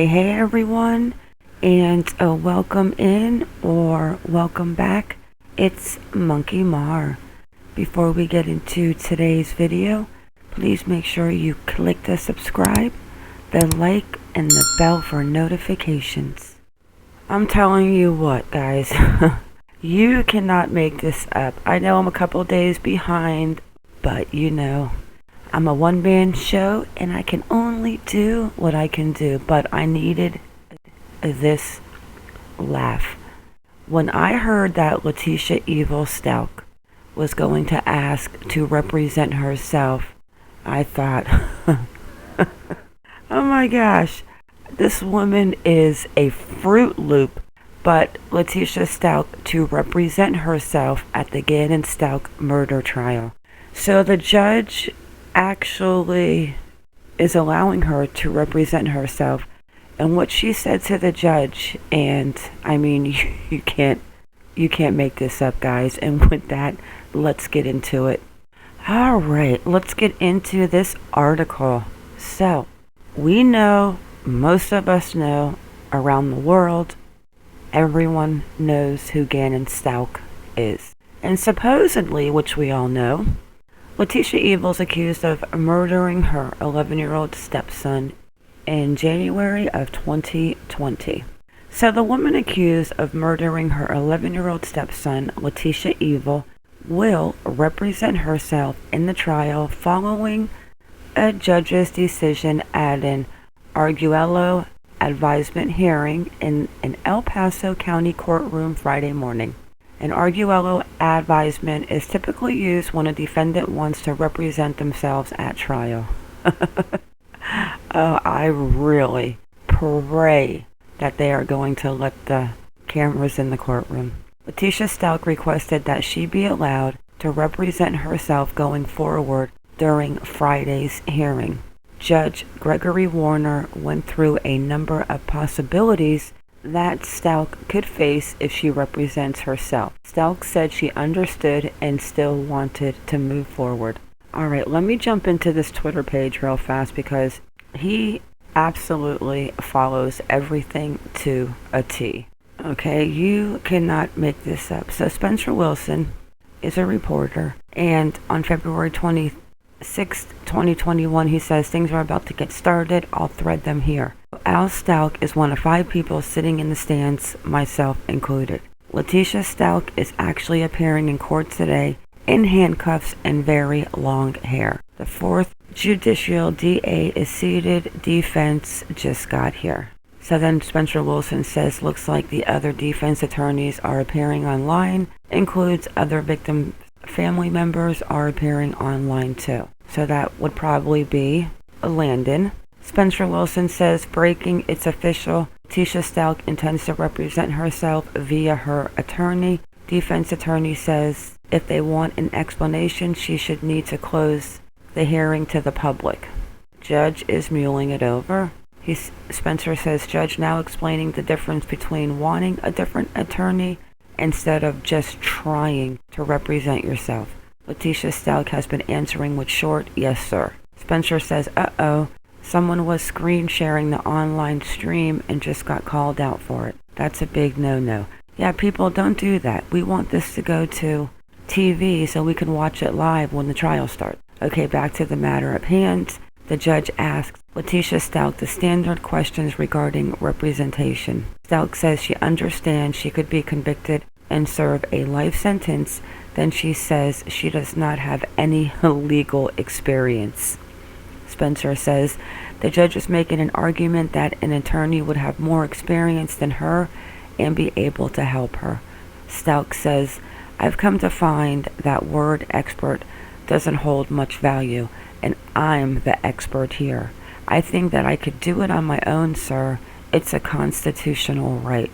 Hey everyone, and welcome in or welcome back. It's Monkey Mar. Before we get into today's video, please make sure you click the subscribe, the like, and the bell for notifications. I'm telling you what, guys, you cannot make this up. I know I'm a couple days behind, but you know, I'm a one-man show and I can only do what I can do, but I needed this laugh. When I heard that Letecia Stauch was going to ask to represent herself, I thought, oh my gosh, this woman is a Fruit Loop, but Letecia Stauch to represent herself at the Gannon Stauch murder trial. So the judge actually is allowing her to represent herself, and what she said to the judge, and I mean, you can't make this up, guys. And with that, let's get into it. All right, let's get into this article. So we know, most of us know, around the world, everyone knows who Gannon Stauch is, and supposedly, which we all know, Letecia is accused of murdering her 11-year-old stepson in January of 2020. So the woman accused of murdering her 11-year-old stepson, Letecia, will represent herself in the trial following a judge's decision at an Arguello advisement hearing in an El Paso County courtroom Friday morning. An Arguello advisement is typically used when a defendant wants to represent themselves at trial. Oh, I really pray that they are going to let the cameras in the courtroom. Letecia Stauch requested that she be allowed to represent herself going forward during Friday's hearing. Judge Gregory Warner went through a number of possibilities that Stauch could face if she represents herself. Stauch said she understood and still wanted to move forward. Alright, let me jump into this Twitter page real fast because he absolutely follows everything to a T. Okay, you cannot make this up. So Spencer Wilson is a reporter, and on February 26th, 2021, he says things are about to get started. I'll thread them here. Al Stauch is one of 5 people sitting in the stands, myself included. Letecia Stauch is actually appearing in court today in handcuffs and very long hair. The 4th Judicial DA is seated. Defense just got here. So then Spencer Wilson says, looks like the other defense attorneys are appearing online, includes other victim family members are appearing online too. So that would probably be Landon. Spencer Wilson says, breaking, it's official. Letecia Stauch intends to represent herself via her attorney. Defense attorney says if they want an explanation, she should need to close the hearing to the public. Judge is mulling it over. Spencer says, judge now explaining the difference between wanting a different attorney instead of just trying to represent yourself. Letecia Stauch has been answering with short, yes sir. Spencer says, uh-oh. Someone was screen sharing the online stream and just got called out for it. That's a big no-no. Yeah, people, don't do that. We want this to go to TV so we can watch it live when the trial starts. Okay, back to the matter at hand. The judge asks Letecia Stauch the standard questions regarding representation. Stauch says she understands she could be convicted and serve a life sentence. Then she says she does not have any legal experience. Spencer says the judge is making an argument that an attorney would have more experience than her and be able to help her. Stauch says, I've come to find that word expert doesn't hold much value, and I'm the expert here. I think that I could do it on my own, sir. It's a constitutional right.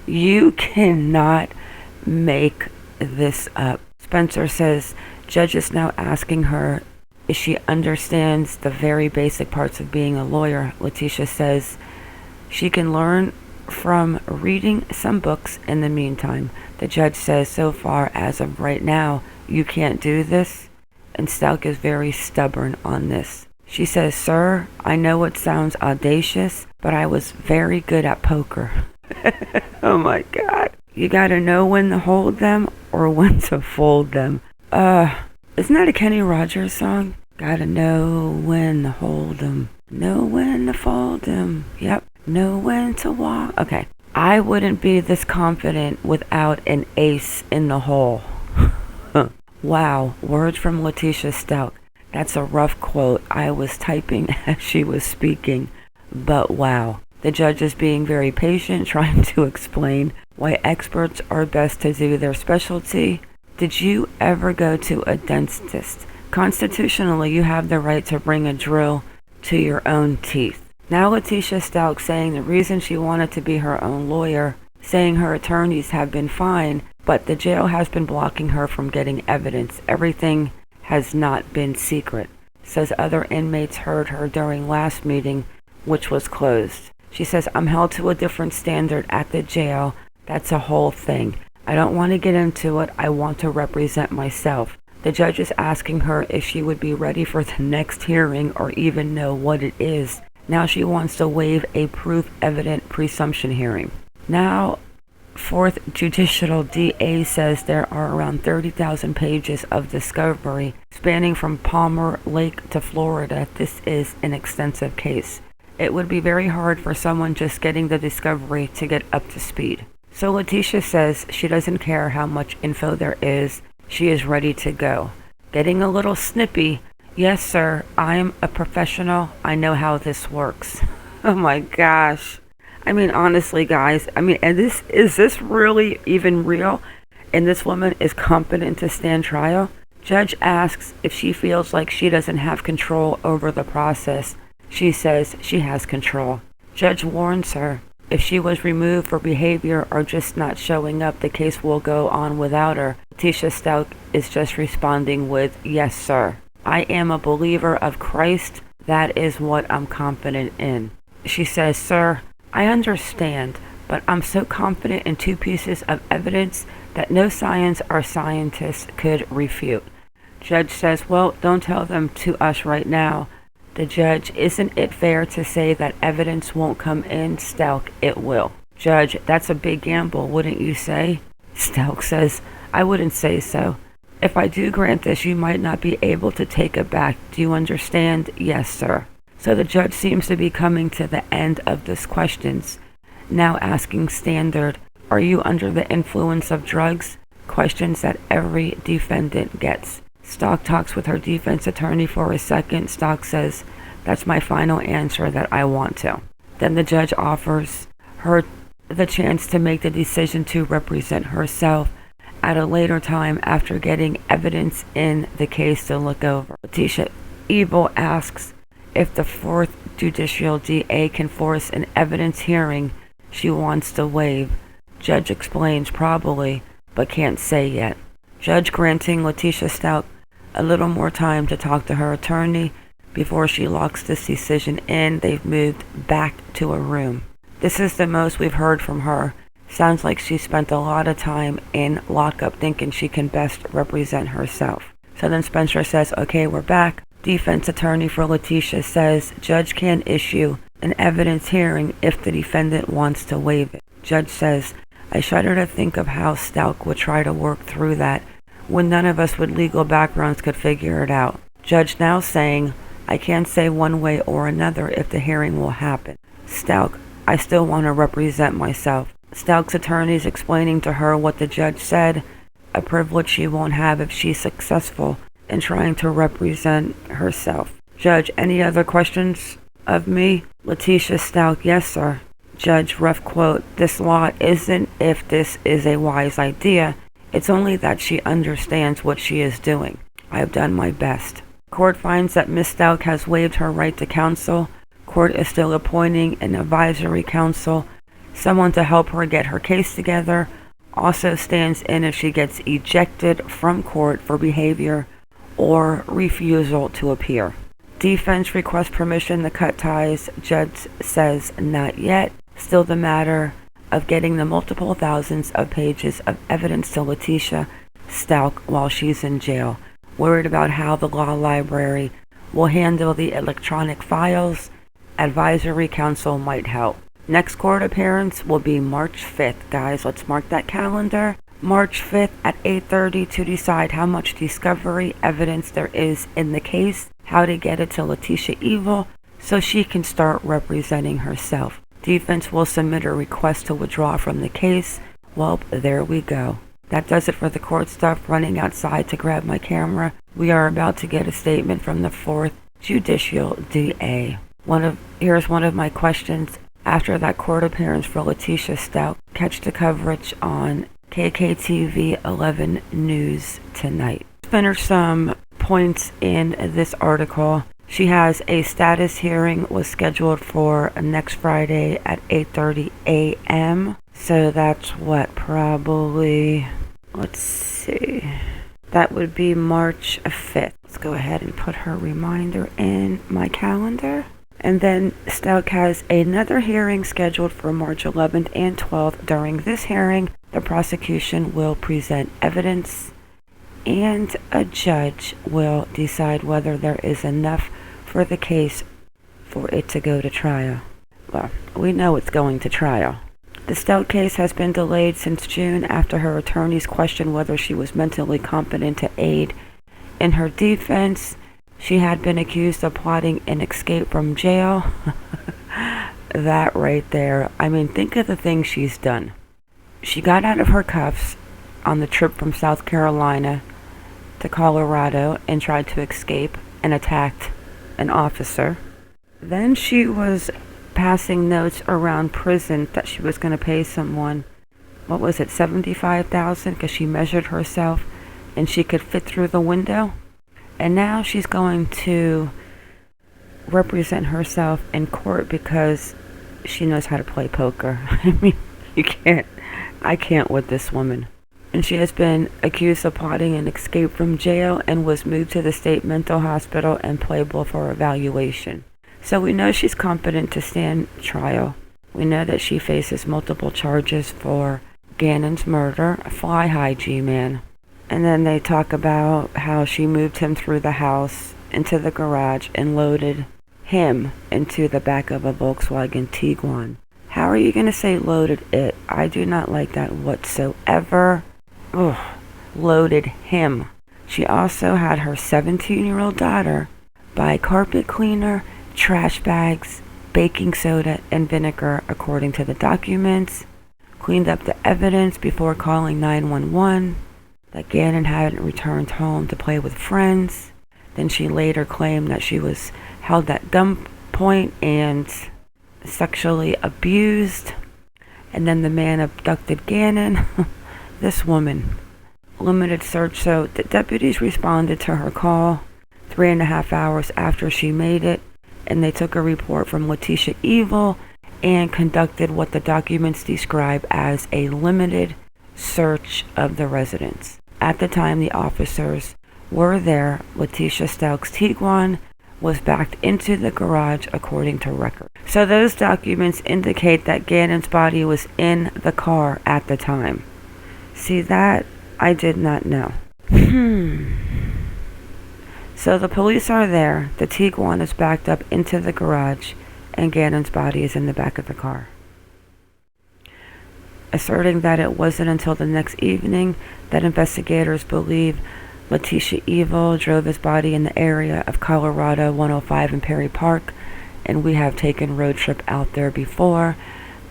You cannot make this up. Spencer says, judge is now asking her if she understands the very basic parts of being a lawyer. Letecia says she can learn from reading some books in the meantime. The judge says, so far as of right now, you can't do this. And Stauch is very stubborn on this. She says, sir, I know it sounds audacious, but I was very good at poker. Oh my God. You gotta know when to hold them or when to fold them. Isn't that a Kenny Rogers song? Gotta know when to hold them, know when to fold them. Yep, know when to walk. Okay. I wouldn't be this confident without an ace in the hole. Wow, words from Letecia Stauch. That's a rough quote. I was typing as she was speaking, but wow. The judge is being very patient, trying to explain why experts are best to do their specialty. Did you ever go to a dentist? Constitutionally, you have the right to bring a drill to your own teeth. Now Letecia Stauch saying the reason she wanted to be her own lawyer, saying her attorneys have been fine, but the jail has been blocking her from getting evidence. Everything has not been secret. Says other inmates heard her during last meeting, which was closed. She says, I'm held to a different standard at the jail. That's a whole thing. I don't want to get into it. I want to represent myself. The judge is asking her if she would be ready for the next hearing or even know what it is. Now she wants to waive a proof evident presumption hearing. Now, Fourth Judicial DA says there are around 30,000 pages of discovery spanning from Palmer Lake to Florida. This is an extensive case. It would be very hard for someone just getting the discovery to get up to speed. So Letecia says she doesn't care how much info there is. She is ready to go. Getting a little snippy. Yes, sir, I'm a professional. I know how this works. Oh my gosh. I mean, honestly, guys, is this really even real? And this woman is competent to stand trial? Judge asks if she feels like she doesn't have control over the process. She says she has control. Judge warns her if she was removed for behavior or just not showing up, the case will go on without her. Letecia Stauch is just responding with, yes, sir. I am a believer of Christ. That is what I'm confident in. She says, sir, I understand, but I'm so confident in two pieces of evidence that no science or scientist could refute. Judge says, well, don't tell them to us right now. The judge, isn't it fair to say that evidence won't come in? Stauch, it will. Judge, that's a big gamble, wouldn't you say? Stauch says, I wouldn't say so. If I do grant this, you might not be able to take it back. Do you understand? Yes, sir. So the judge seems to be coming to the end of these questions. Now asking standard, are you under the influence of drugs? Questions that every defendant gets. Stauch talks with her defense attorney for a second. Stauch says, that's my final answer that I want to. Then the judge offers her the chance to make the decision to represent herself at a later time after getting evidence in the case to look over. Letecia Evil asks if the Fourth Judicial DA can force an evidence hearing she wants to waive. Judge explains probably, but can't say yet. Judge granting Letecia Stauch a little more time to talk to her attorney before she locks this decision in. They've moved back to a room. This is the most we've heard from her. Sounds like she spent a lot of time in lockup thinking she can best represent herself. So then Spencer says, okay, we're back. Defense attorney for Letecia says judge can issue an evidence hearing if the defendant wants to waive it. Judge says, I shudder to think of how Stauch would try to work through that when none of us with legal backgrounds could figure it out. Judge now saying, I can't say one way or another if the hearing will happen. Stauch, I still want to represent myself. Stauch's attorneys explaining to her what the judge said, a privilege she won't have if she's successful in trying to represent herself. Judge, any other questions of me? Letecia Stauch, yes, sir. Judge, rough quote, this law isn't if this is a wise idea. It's only that she understands what she is doing. I have done my best. Court finds that Ms. Stauch has waived her right to counsel. Court is still appointing an advisory counsel, someone to help her get her case together. Also stands in if she gets ejected from court for behavior or refusal to appear. Defense requests permission to cut ties. Judge says not yet. Still the matter of getting the multiple thousands of pages of evidence to Letecia Stauch while she's in jail. Worried about how the law library will handle the electronic files Advisory council might help. Next court appearance will be March 5th, guys. Let's mark that calendar. March 5th at 8:30 to decide how much discovery evidence there is in the case, how to get it to Letecia Evil so she can start representing herself. Defense will submit a request to withdraw from the case. Well, there we go. That does it for the court stuff. Running outside to grab my camera. We are about to get a statement from the 4th Judicial DA. Here's one of my questions. After that court appearance for Letecia Stauch, catch the coverage on KKTV 11 News tonight. Finish some points in this article. She has a status hearing was scheduled for next Friday at 8:30 a.m. So that's what, probably, let's see, that would be March 5th. Let's go ahead and put her reminder in my calendar. And then Stauch has another hearing scheduled for March 11th and 12th. During this hearing, the prosecution will present evidence and a judge will decide whether there is enough for the case for it to go to trial. Well, we know it's going to trial. The Stauch case has been delayed since June after her attorneys questioned whether she was mentally competent to aid in her defense. She had been accused of plotting an escape from jail. That right there. I mean, think of the things she's done. She got out of her cuffs on the trip from South Carolina to Colorado and tried to escape and attacked an officer. Then she was passing notes around prison that she was going to pay someone, what was it, $75,000, because she measured herself and she could fit through the window. And now she's going to represent herself in court because she knows how to play poker. I mean, I can't with this woman. And she has been accused of plotting an escape from jail and was moved to the state mental hospital and playable for evaluation. So we know she's competent to stand trial. We know that she faces multiple charges for Gannon's murder, fly high G-man. And then they talk about how she moved him through the house into the garage and loaded him into the back of a Volkswagen Tiguan. How are you going to say loaded it? I do not like that whatsoever. Ugh, loaded him. She also had her 17-year-old daughter buy carpet cleaner, trash bags, baking soda, and vinegar according to the documents. Cleaned up the evidence before calling 911. That Gannon hadn't returned home to play with friends. Then she later claimed that she was held at gunpoint and sexually abused. And then the man abducted Gannon. This woman. Limited search. So the deputies responded to her call 3.5 hours after she made it. And they took a report from Letecia Evil and conducted what the documents describe as a limited search of the residence. At the time the officers were there, Letecia Stauch's Tiguan was backed into the garage according to record. So those documents indicate that Gannon's body was in the car at the time. See, that I did not know. So the police are there, the Tiguan is backed up into the garage, and Gannon's body is in the back of the car. Asserting that it wasn't until the next evening that investigators believe Letecia Evil drove his body in the area of Colorado 105 and Perry Park, and we have taken road trip out there before.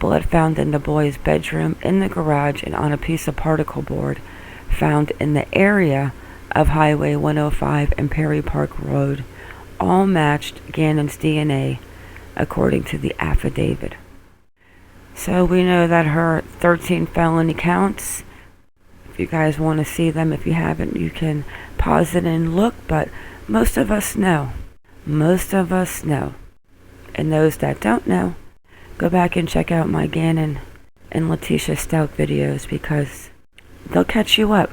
Blood found in the boy's bedroom, in the garage, and on a piece of particle board found in the area of Highway 105 and Perry Park Road all matched Gannon's DNA according to the affidavit. So we know that her 13 felony counts, if you guys want to see them, if you haven't, you can pause it and look, but most of us know. Most of us know. And those that don't know, go back and check out my Gannon and Letecia Stauch videos because they'll catch you up.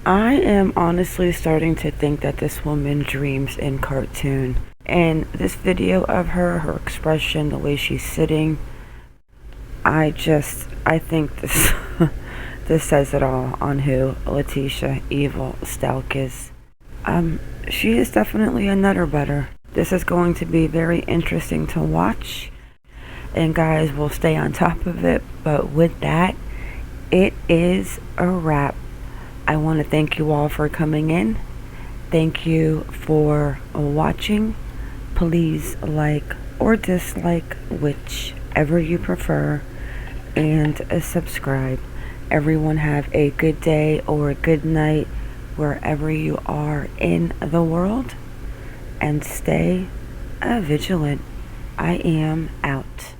I am honestly starting to think that this woman dreams in cartoon. And this video of her expression, the way she's sitting, I think this this says it all on who Letecia Evil Stauch is. She is definitely a nutter butter. This is going to be very interesting to watch, and guys, we'll stay on top of it. But with that, it is a wrap. I want to thank you all for coming in. Thank you for watching. Please like or dislike, whichever you prefer, and subscribe. Everyone have a good day or a good night wherever you are in the world, and stay vigilant. I am out.